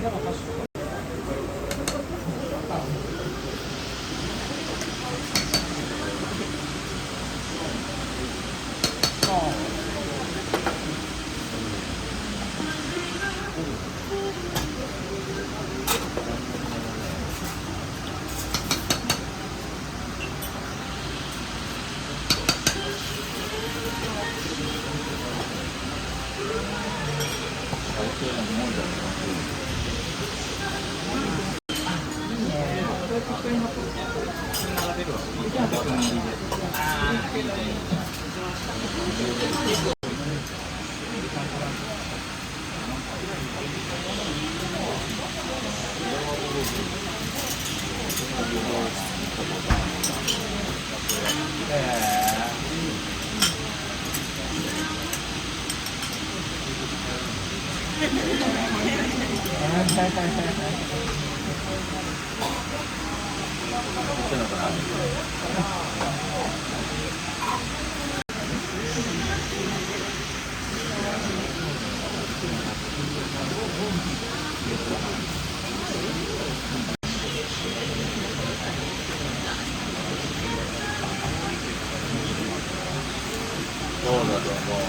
そうだと思う。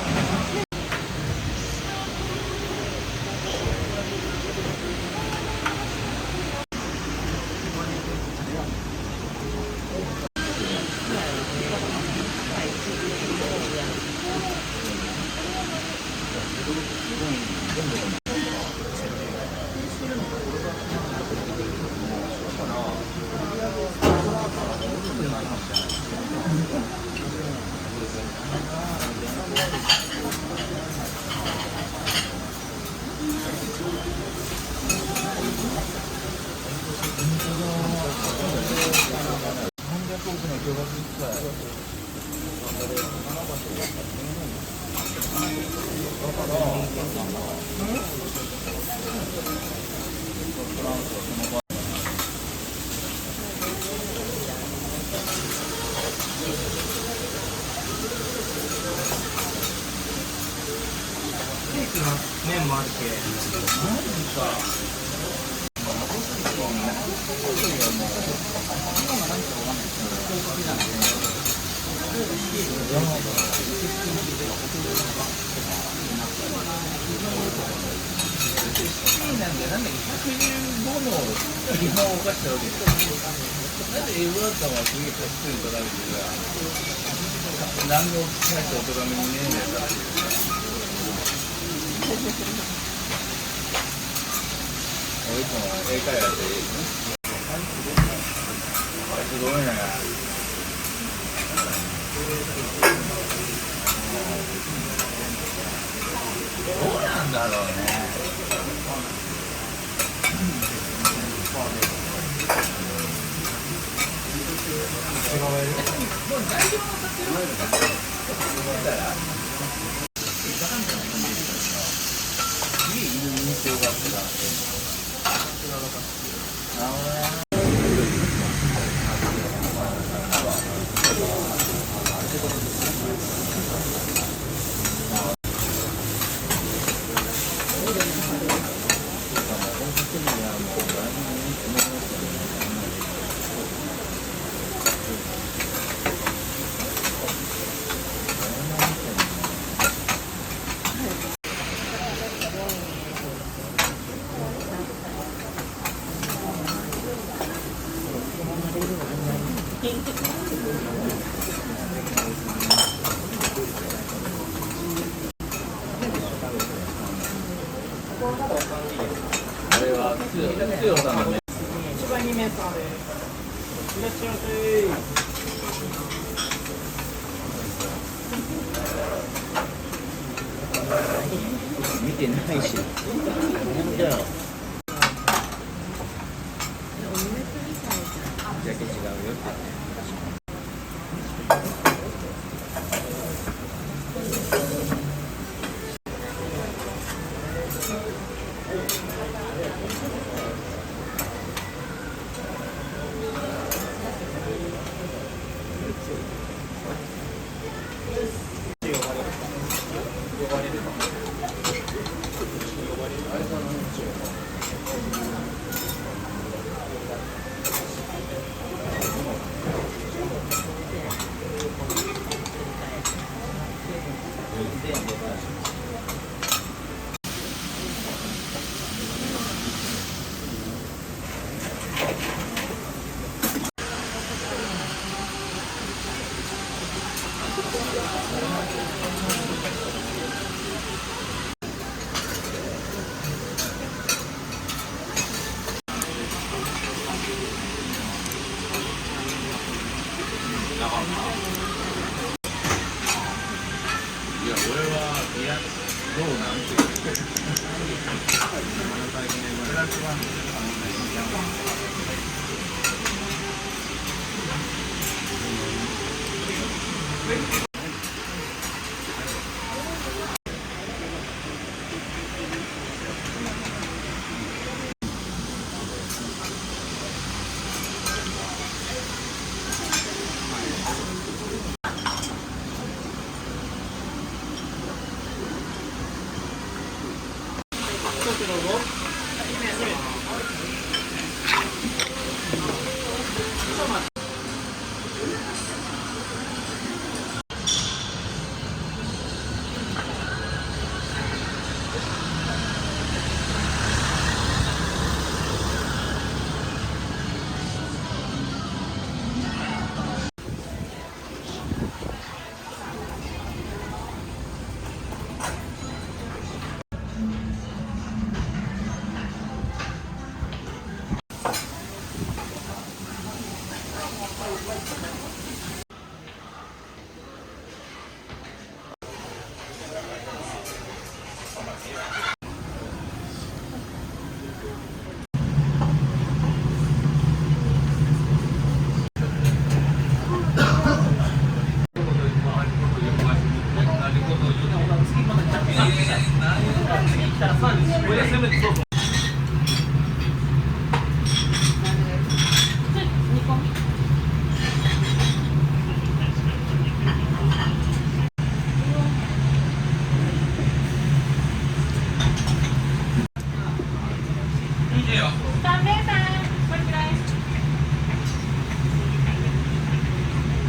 麺もあるけ。マジか。なんでなんだっけ115の基本を犯したわけですよ。なんでエブラッタンはすげえこっそりと食べてさ、何の大したおとがめにねえんだよなっていう。俺いつも英会話やっていいすごいね。どうなんだろうね。もう材料も買ってるんだから家いる印象があった。なるほどね。これは強さのね。一番2メーターです。いらっしゃいませ。見てないし。なんだよ。ジャケ違うよ。プラスワンで頼んだよ。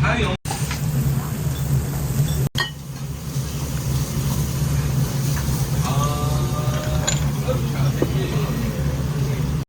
はいよ。